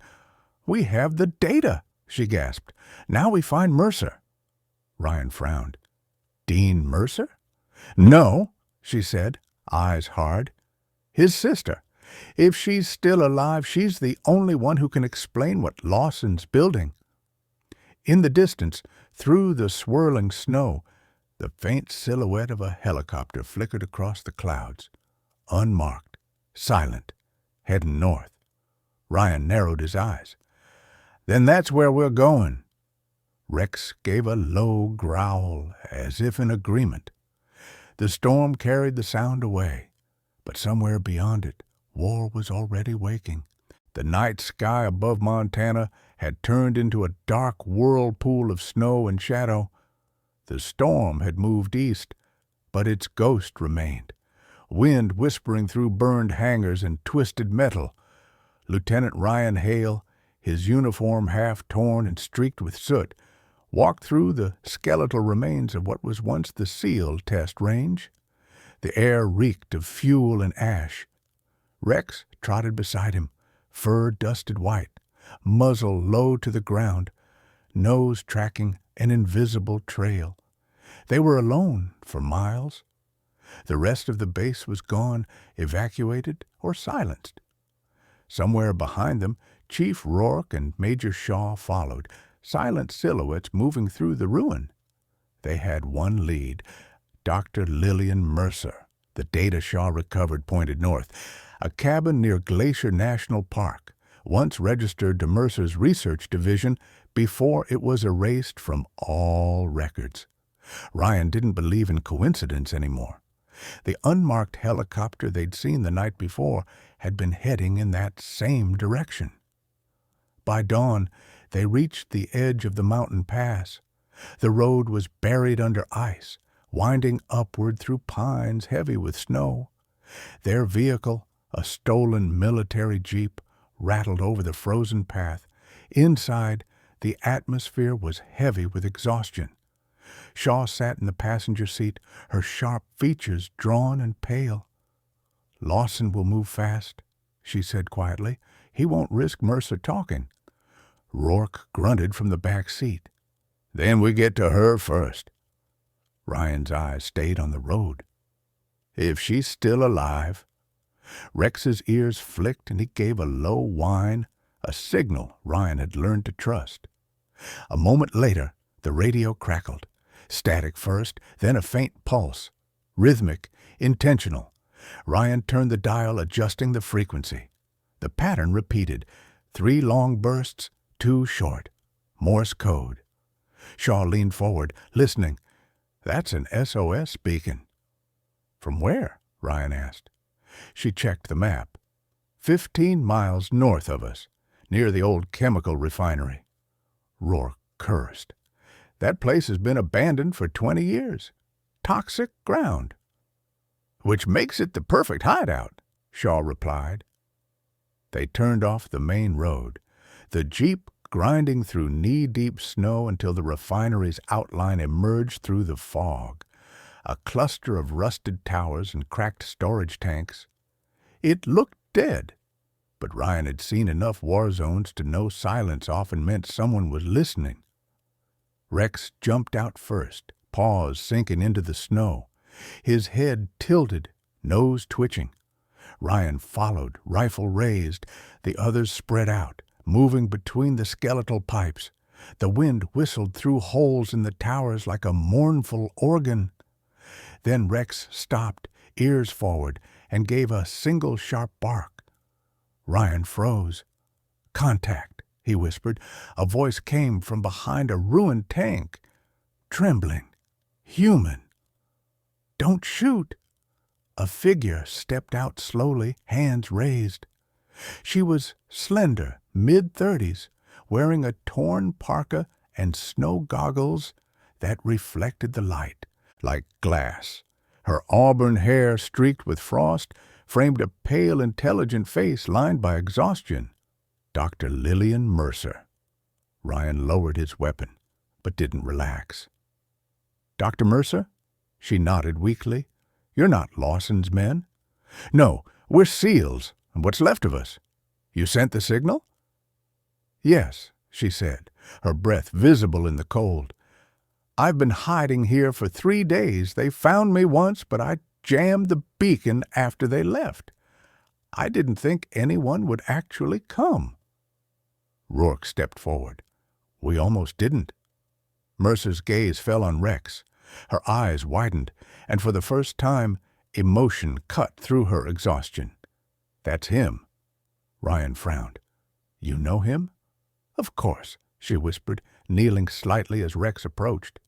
"We have the data," she gasped. "Now we find Mercer." Ryan frowned. "Dean Mercer?" "No," she said, eyes hard. "His sister. If she's still alive, she's the only one who can explain what Lawson's building." In the distance, through the swirling snow, the faint silhouette of a helicopter flickered across the clouds. Unmarked, silent, heading north. Ryan narrowed his eyes. "Then that's where we're going." Rex gave a low growl, as if in agreement. The storm carried the sound away, but somewhere beyond it, war was already waking. The night sky above Montana had turned into a dark whirlpool of snow and shadow. The storm had moved east, but its ghost remained, wind whispering through burned hangars and twisted metal. Lieutenant Ryan Hale, his uniform half torn and streaked with soot, walked through the skeletal remains of what was once the SEAL test range. The air reeked of fuel and ash. Rex trotted beside him, fur dusted white, muzzle low to the ground, nose tracking an invisible trail. They were alone for miles. The rest of the base was gone, evacuated or silenced. Somewhere behind them, Chief Rourke and Major Shaw followed, silent silhouettes moving through the ruin. They had one lead, Dr. Lillian Mercer. The data Shaw recovered pointed north. A cabin near Glacier National Park, once registered to Mercer's research division before it was erased from all records. Ryan didn't believe in coincidence anymore. The unmarked helicopter they'd seen the night before had been heading in that same direction. By dawn, they reached the edge of the mountain pass. The road was buried under ice, winding upward through pines heavy with snow. Their vehicle, a stolen military jeep, rattled over the frozen path. Inside, the atmosphere was heavy with exhaustion. Shaw sat in the passenger seat, her sharp features drawn and pale. "Lawson will move fast," she said quietly. "He won't risk Mercer talking." Rourke grunted from the back seat. "Then we get to her first." Ryan's eyes stayed on the road. "If she's still alive." Rex's ears flicked and he gave a low whine, a signal Ryan had learned to trust. A moment later, the radio crackled. Static first, then a faint pulse. Rhythmic, intentional. Ryan turned the dial, adjusting the frequency. The pattern repeated. 3 long bursts, 2 short. Morse code. Shaw leaned forward, listening. "That's an SOS beacon." "From where?" Ryan asked. She checked the map. 15 miles north of us, near the old chemical refinery. Rourke cursed. "That place has been abandoned for 20 years. Toxic ground." "Which makes it the perfect hideout," Shaw replied. They turned off the main road, the jeep grinding through knee-deep snow until the refinery's outline emerged through the fog. A cluster of rusted towers and cracked storage tanks. It looked dead, but Ryan had seen enough war zones to know silence often meant someone was listening. Rex jumped out first, paws sinking into the snow. His head tilted, nose twitching. Ryan followed, rifle raised. The others spread out, moving between the skeletal pipes. The wind whistled through holes in the towers like a mournful organ. Then Rex stopped, ears forward, and gave a single sharp bark. Ryan froze. "Contact," he whispered. A voice came from behind a ruined tank. Trembling. Human. "Don't shoot." A figure stepped out slowly, hands raised. She was slender, mid-30s, wearing a torn parka and snow goggles that reflected the light, like glass. Her auburn hair, streaked with frost, framed a pale, intelligent face lined by exhaustion. Dr. Lillian Mercer. Ryan lowered his weapon, but didn't relax. "Dr. Mercer?" She nodded weakly. "You're not Lawson's men?" "No, we're SEALs, and what's left of us. You sent the signal?" "Yes," she said, her breath visible in the cold. "I've been hiding here for 3 days. They found me once, but I jammed the beacon after they left. I didn't think anyone would actually come." Rourke stepped forward. "We almost didn't." Mercer's gaze fell on Rex. Her eyes widened, and for the first time, emotion cut through her exhaustion. "That's him." Ryan frowned. "You know him?" "Of course," she whispered, kneeling slightly as Rex approached.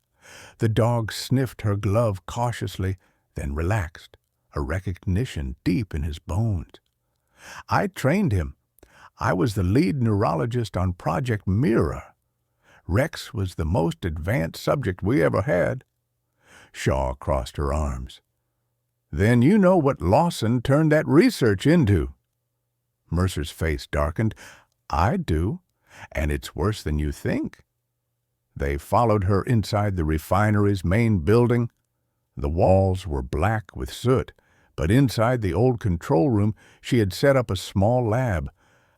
The dog sniffed her glove cautiously, then relaxed, a recognition deep in his bones. "I trained him. I was the lead neurologist on Project Mirror. Rex was the most advanced subject we ever had." Shaw crossed her arms. "Then you know what Lawson turned that research into." Mercer's face darkened. "I do, and it's worse than you think." They followed her inside the refinery's main building. The walls were black with soot, but inside the old control room she had set up a small lab,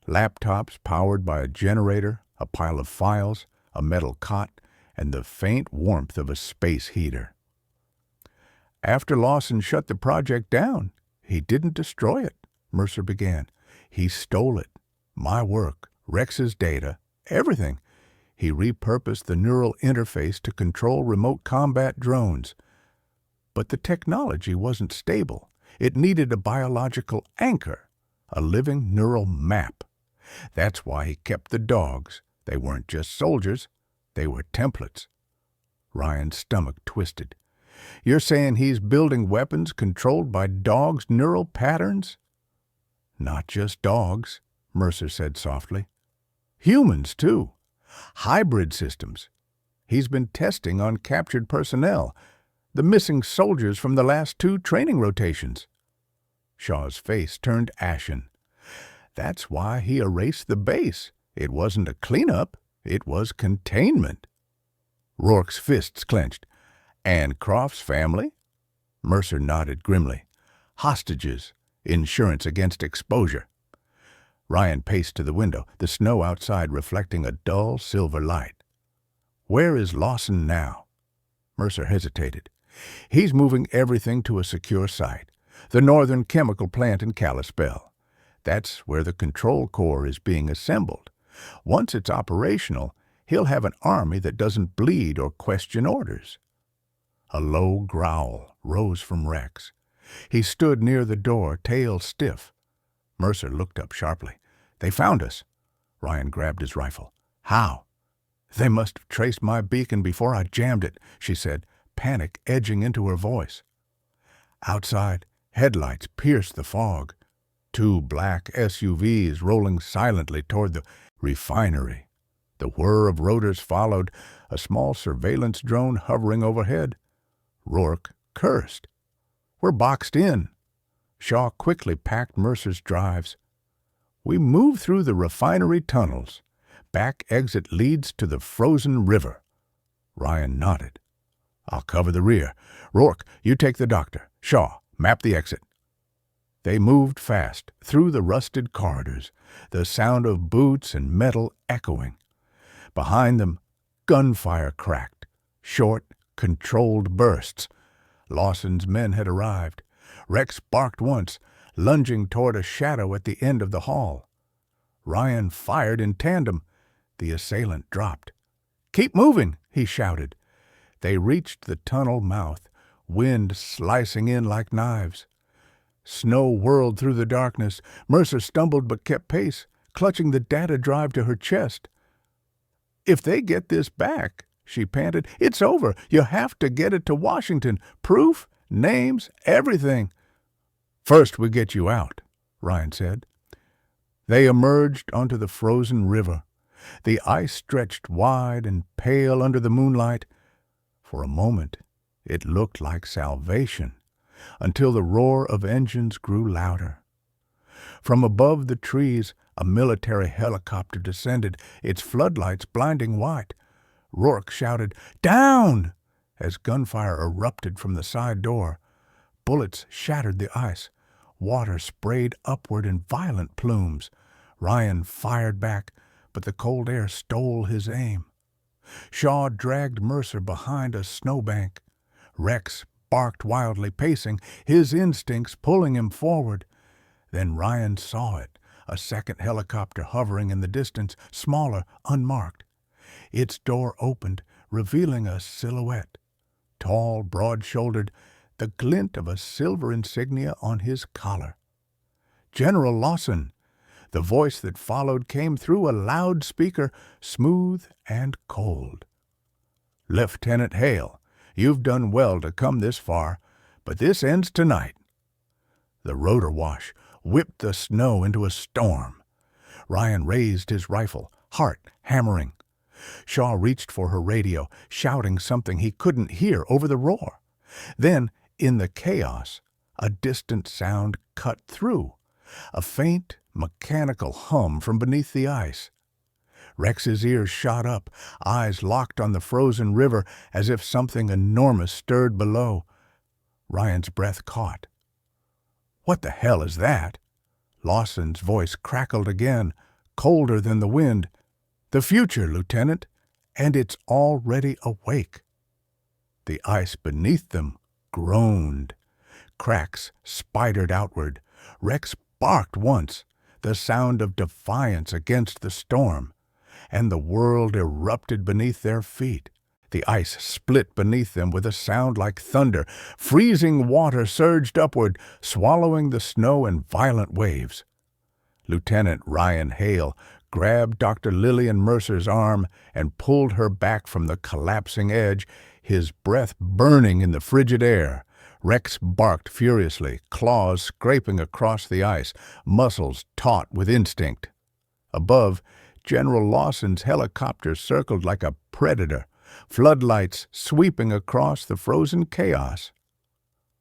laptops powered by a generator, a pile of files, a metal cot, and the faint warmth of a space heater. "After Lawson shut the project down, he didn't destroy it," Mercer began. "He stole it. My work, Rex's data, everything. He repurposed the neural interface to control remote combat drones. But the technology wasn't stable. It needed a biological anchor, a living neural map. That's why he kept the dogs. They weren't just soldiers. They were templates." Ryan's stomach twisted. "You're saying he's building weapons controlled by dogs' neural patterns?" "Not just dogs," Mercer said softly. "Humans, too. Hybrid systems. He's been testing on captured personnel, the missing soldiers from the last 2 training rotations." Shaw's face turned ashen. "That's why he erased the base. It wasn't a cleanup. It was containment." Rourke's fists clenched. "And Croft's family?" Mercer nodded grimly. "Hostages. Insurance against exposure." Ryan paced to the window, the snow outside reflecting a dull silver light. "Where is Lawson now?" Mercer hesitated. "He's moving everything to a secure site, the Northern Chemical Plant in Kalispell. That's where the control core is being assembled. Once it's operational, he'll have an army that doesn't bleed or question orders." A low growl rose from Rex. He stood near the door, tail stiff. Mercer looked up sharply. "They found us." Ryan grabbed his rifle. "How?" "They must have traced my beacon before I jammed it," she said, panic edging into her voice. Outside, headlights pierced the fog. 2 black SUVs rolling silently toward the refinery. The whir of rotors followed, a small surveillance drone hovering overhead. Rourke cursed. "We're boxed in." Shaw quickly packed Mercer's drives. "We move through the refinery tunnels. Back exit leads to the frozen river." Ryan nodded. "I'll cover the rear. Rourke, you take the doctor. Shaw, map the exit." They moved fast through the rusted corridors, the sound of boots and metal echoing. Behind them, gunfire cracked, short, controlled bursts. Lawson's men had arrived. Rex barked once, lunging toward a shadow at the end of the hall. Ryan fired in tandem. The assailant dropped. "Keep moving," he shouted. They reached the tunnel mouth, wind slicing in like knives. Snow whirled through the darkness. Mercer stumbled but kept pace, clutching the data drive to her chest. "If they get this back," she panted, "it's over. You have to get it to Washington. Proof, names, everything." "First we get you out," Ryan said. They emerged onto the frozen river. The ice stretched wide and pale under the moonlight. For a moment, it looked like salvation. until the roar of engines grew louder. From above the trees, a military helicopter descended, its floodlights blinding white. Rourke shouted, "Down!" as gunfire erupted from the side door. Bullets shattered the ice. Water sprayed upward in violent plumes. Ryan fired back, but the cold air stole his aim. Shaw dragged Mercer behind a snowbank. Rex barked wildly, pacing, his instincts pulling him forward. Then Ryan saw it, a second helicopter hovering in the distance, smaller, unmarked. Its door opened, revealing a silhouette. Tall, broad-shouldered, the glint of a silver insignia on his collar. "General Lawson!" The voice that followed came through a loudspeaker, smooth and cold. "Lieutenant Hale, you've done well to come this far, but this ends tonight." The rotor wash whipped the snow into a storm. Ryan raised his rifle, heart hammering. Shaw reached for her radio, shouting something he couldn't hear over the roar. Then, in the chaos, a distant sound cut through, a faint, mechanical hum from beneath the ice. Rex's ears shot up, eyes locked on the frozen river as if something enormous stirred below. Ryan's breath caught. "What the hell is that?" Lawson's voice crackled again, colder than the wind. "The future, Lieutenant, and it's already awake." The ice beneath them groaned. Cracks spidered outward. Rex barked once, the sound of defiance against the storm, and the world erupted beneath their feet. The ice split beneath them with a sound like thunder. Freezing water surged upward, swallowing the snow in violent waves. Lieutenant Ryan Hale grabbed Dr. Lillian Mercer's arm and pulled her back from the collapsing edge, his breath burning in the frigid air. Rex barked furiously, claws scraping across the ice, muscles taut with instinct. Above, General Lawson's helicopter circled like a predator, floodlights sweeping across the frozen chaos.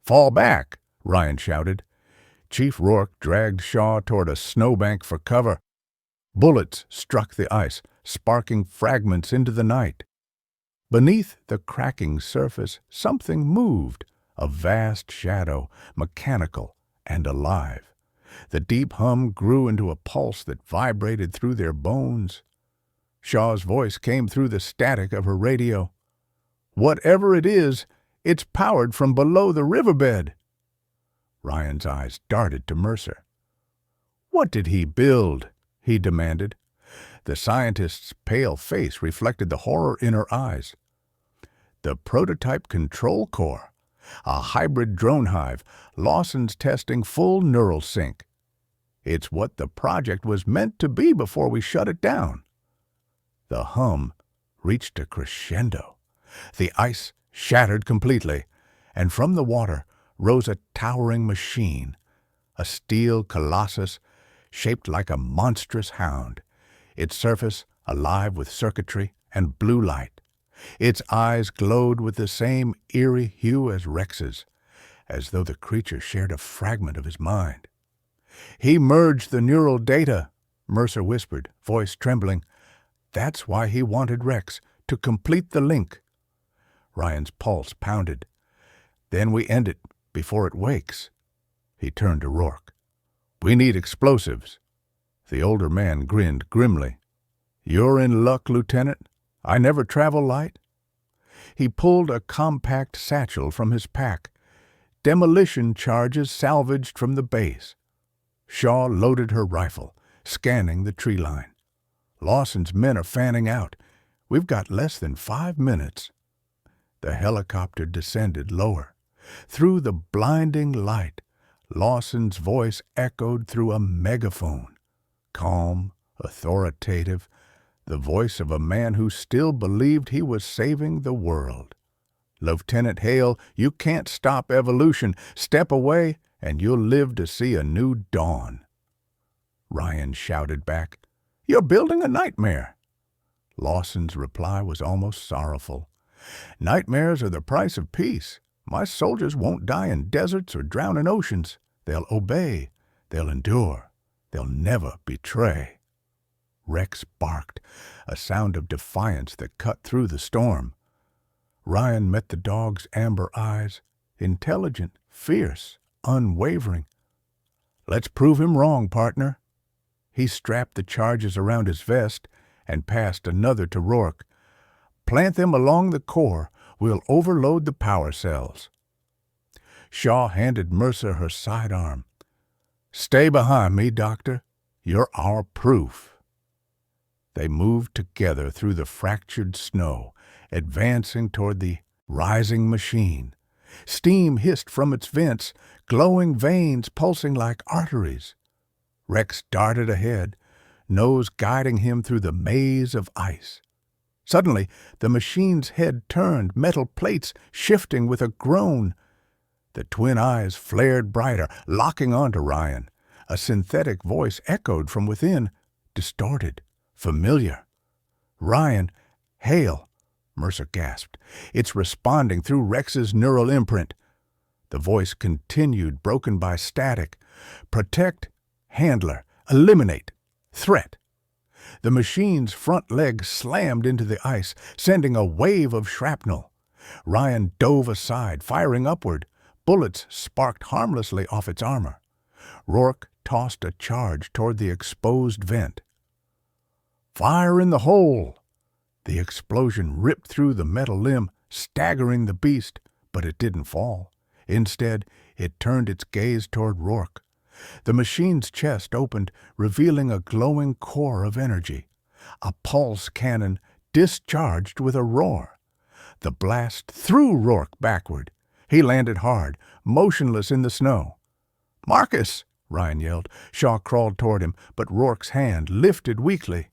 "Fall back!" Ryan shouted. Chief Rourke dragged Shaw toward a snowbank for cover. Bullets struck the ice, sparking fragments into the night. Beneath the cracking surface, something moved, a vast shadow, mechanical and alive. The deep hum grew into a pulse that vibrated through their bones. Shaw's voice came through the static of her radio. "Whatever it is, it's powered from below the riverbed." Ryan's eyes darted to Mercer. "What did he build?" he demanded. The scientist's pale face reflected the horror in her eyes. "The prototype control core. A hybrid drone hive, Lawson's testing full neural sync. It's what the project was meant to be before we shut it down." The hum reached a crescendo. The ice shattered completely, and from the water rose a towering machine, a steel colossus shaped like a monstrous hound, its surface alive with circuitry and blue light. Its eyes glowed with the same eerie hue as Rex's, as though the creature shared a fragment of his mind. "He merged the neural data," Mercer whispered, voice trembling. "That's why he wanted Rex, to complete the link." Ryan's pulse pounded. "Then we end it before it wakes." He turned to Rourke. "We need explosives." The older man grinned grimly. "You're in luck, Lieutenant. I never travel light." He pulled a compact satchel from his pack. Demolition charges salvaged from the base. Shaw loaded her rifle, scanning the tree line. "Lawson's men are fanning out. We've got less than 5 minutes." The helicopter descended lower. Through the blinding light, Lawson's voice echoed through a megaphone. Calm, authoritative, the voice of a man who still believed he was saving the world. "Lieutenant Hale, you can't stop evolution. Step away, and you'll live to see a new dawn." Ryan shouted back, "You're building a nightmare." Lawson's reply was almost sorrowful. "Nightmares are the price of peace. My soldiers won't die in deserts or drown in oceans. They'll obey. They'll endure. They'll never betray. Rex barked, a sound of defiance that cut through the storm. Ryan met the dog's amber eyes, intelligent, fierce, unwavering. Let's prove him wrong, partner. He strapped the charges around his vest and passed another to Rourke. Plant them along the core. We'll overload the power cells. Shaw handed Mercer her sidearm. Stay behind me, Doctor. You're our proof. They moved together through the fractured snow, advancing toward the rising machine. Steam hissed from its vents, glowing veins pulsing like arteries. Rex darted ahead, nose guiding him through the maze of ice. Suddenly, the machine's head turned, metal plates shifting with a groan. The twin eyes flared brighter, locking onto Ryan. A synthetic voice echoed from within, distorted, familiar. Ryan, hail, Mercer gasped. It's responding through Rex's neural imprint. The voice continued, broken by static. Protect, handler, eliminate, threat. The machine's front leg slammed into the ice, sending a wave of shrapnel. Ryan dove aside, firing upward. Bullets sparked harmlessly off its armor. Rourke tossed a charge toward the exposed vent. Fire in the hole! The explosion ripped through the metal limb, staggering the beast, but it didn't fall. Instead, it turned its gaze toward Rourke. The machine's chest opened, revealing a glowing core of energy. A pulse cannon discharged with a roar. The blast threw Rourke backward. He landed hard, motionless in the snow. Marcus! Ryan yelled. Shaw crawled toward him, but Rourke's hand lifted weakly.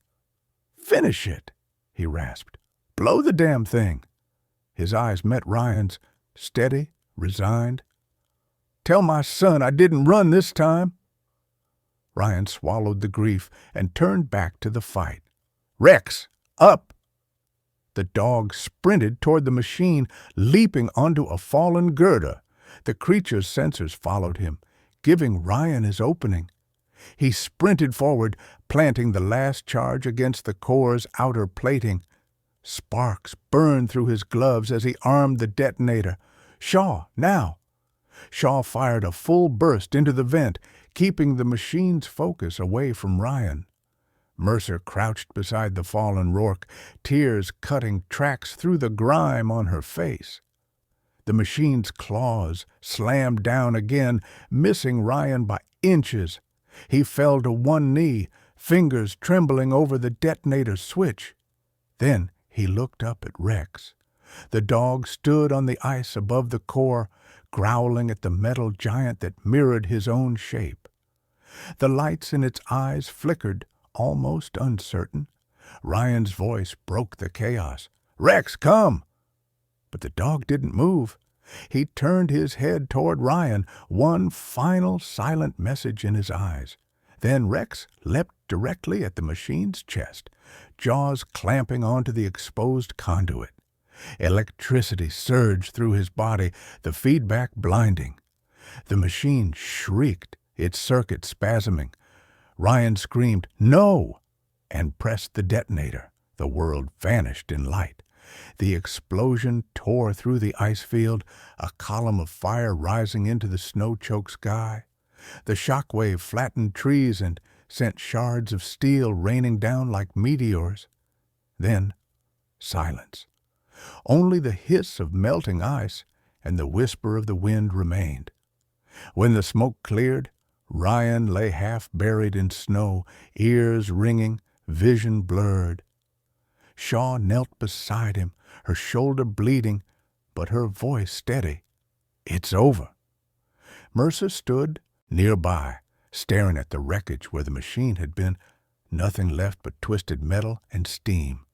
Finish it, he rasped. Blow the damn thing. His eyes met Ryan's, steady, resigned. Tell my son I didn't run this time. Ryan swallowed the grief and turned back to the fight. Rex, up! The dog sprinted toward the machine, leaping onto a fallen girder. The creature's sensors followed him, giving Ryan his opening. He sprinted forward, planting the last charge against the core's outer plating. Sparks burned through his gloves as he armed the detonator. Shaw, now! Shaw fired a full burst into the vent, keeping the machine's focus away from Ryan. Mercer crouched beside the fallen Rourke, tears cutting tracks through the grime on her face. The machine's claws slammed down again, missing Ryan by inches. He fell to one knee, fingers trembling over the detonator switch. Then he looked up at Rex. The dog stood on the ice above the core, growling at the metal giant that mirrored his own shape. The lights in its eyes flickered, almost uncertain. Ryan's voice broke the chaos. Rex, come! But the dog didn't move. He turned his head toward Ryan, one final silent message in his eyes. Then Rex leapt directly at the machine's chest, jaws clamping onto the exposed conduit. Electricity surged through his body, the feedback blinding. The machine shrieked, its circuit spasming. Ryan screamed, "No!" and pressed the detonator. The world vanished in light. The explosion tore through the ice field, a column of fire rising into the snow-choked sky. The shockwave flattened trees and sent shards of steel raining down like meteors. Then, silence. Only the hiss of melting ice and the whisper of the wind remained. When the smoke cleared, Ryan lay half buried in snow, ears ringing, vision blurred. Shaw knelt beside him, her shoulder bleeding, but her voice steady. It's over. Mercer stood nearby, staring at the wreckage where the machine had been, nothing left but twisted metal and steam.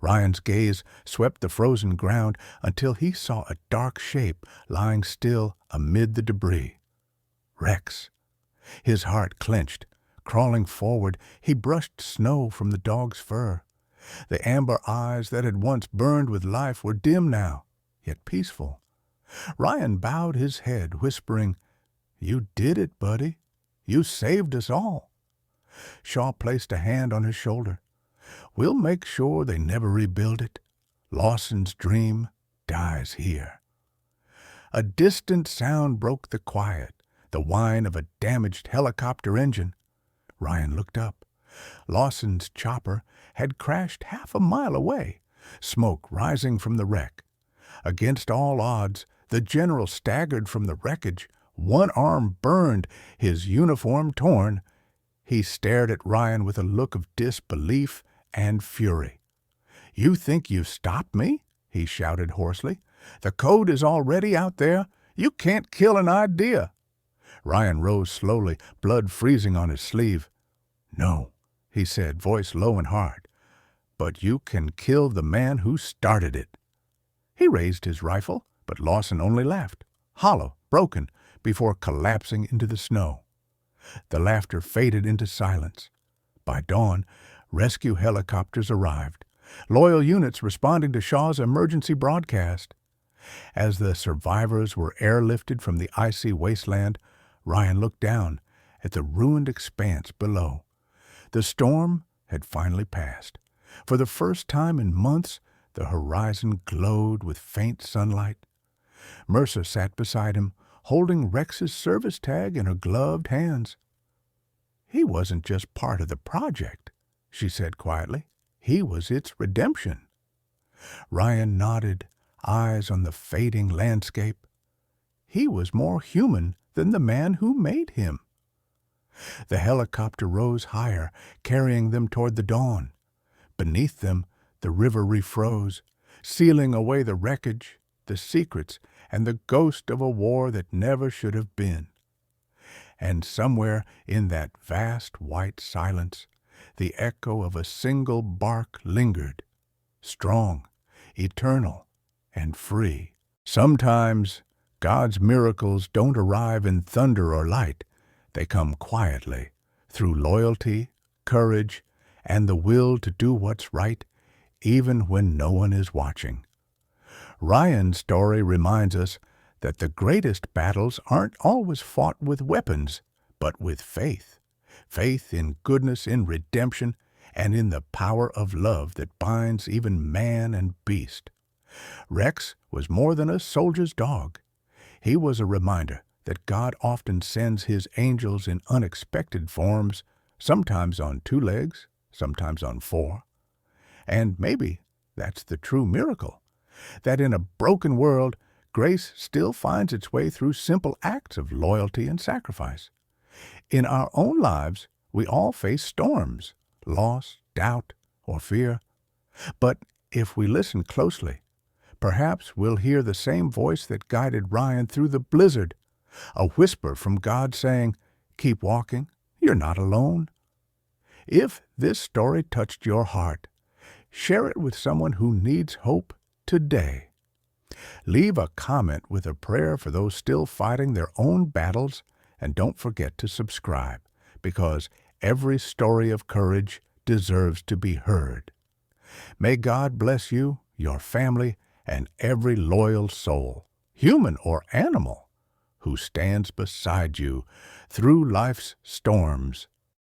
Ryan's gaze swept the frozen ground until he saw a dark shape lying still amid the debris. Rex. His heart clenched. Crawling forward, he brushed snow from the dog's fur. The amber eyes that had once burned with life were dim now, yet peaceful. Ryan bowed his head, whispering, "You did it, buddy. You saved us all." Shaw placed a hand on his shoulder. "We'll make sure they never rebuild it. Lawson's dream dies here." A distant sound broke the quiet, the whine of a damaged helicopter engine. Ryan looked up. Lawson's chopper had crashed half a mile away, smoke rising from the wreck. Against all odds, the general staggered from the wreckage, one arm burned, his uniform torn. He stared at Ryan with a look of disbelief and fury. "You think you've stopped me?" he shouted hoarsely. "The code is already out there. You can't kill an idea." Ryan rose slowly, blood freezing on his sleeve. "No," he said, voice low and hard, "but you can kill the man who started it." He raised his rifle, but Lawson only laughed, hollow, broken, before collapsing into the snow. The laughter faded into silence. By dawn, rescue helicopters arrived, loyal units responding to Shaw's emergency broadcast. As the survivors were airlifted from the icy wasteland, Ryan looked down at the ruined expanse below. The storm had finally passed. For the first time in months, the horizon glowed with faint sunlight. Mercer sat beside him, holding Rex's service tag in her gloved hands. "He wasn't just part of the project," she said quietly. "He was its redemption." Ryan nodded, eyes on the fading landscape. "He was more human than the man who made him." The helicopter rose higher, carrying them toward the dawn. Beneath them, the river refroze, sealing away the wreckage, the secrets, and the ghost of a war that never should have been. And somewhere in that vast white silence, the echo of a single bark lingered, strong, eternal, and free. Sometimes God's miracles don't arrive in thunder or light. They come quietly, through loyalty, courage, and the will to do what's right, even when no one is watching. Ryan's story reminds us that the greatest battles aren't always fought with weapons, but with faith. Faith in goodness, in redemption, and in the power of love that binds even man and beast. Rex was more than a soldier's dog. He was a reminder that God often sends his angels in unexpected forms, sometimes on 2 legs, sometimes on 4. And maybe that's the true miracle, that in a broken world, grace still finds its way through simple acts of loyalty and sacrifice. In our own lives, we all face storms, loss, doubt, or fear. But if we listen closely, perhaps we'll hear the same voice that guided Ryan through the blizzard, a whisper from God saying, "Keep walking, you're not alone." If this story touched your heart, share it with someone who needs hope today. Leave a comment with a prayer for those still fighting their own battles, and don't forget to subscribe, because every story of courage deserves to be heard. May God bless you, your family, and every loyal soul, human or animal, who stands beside you through life's storms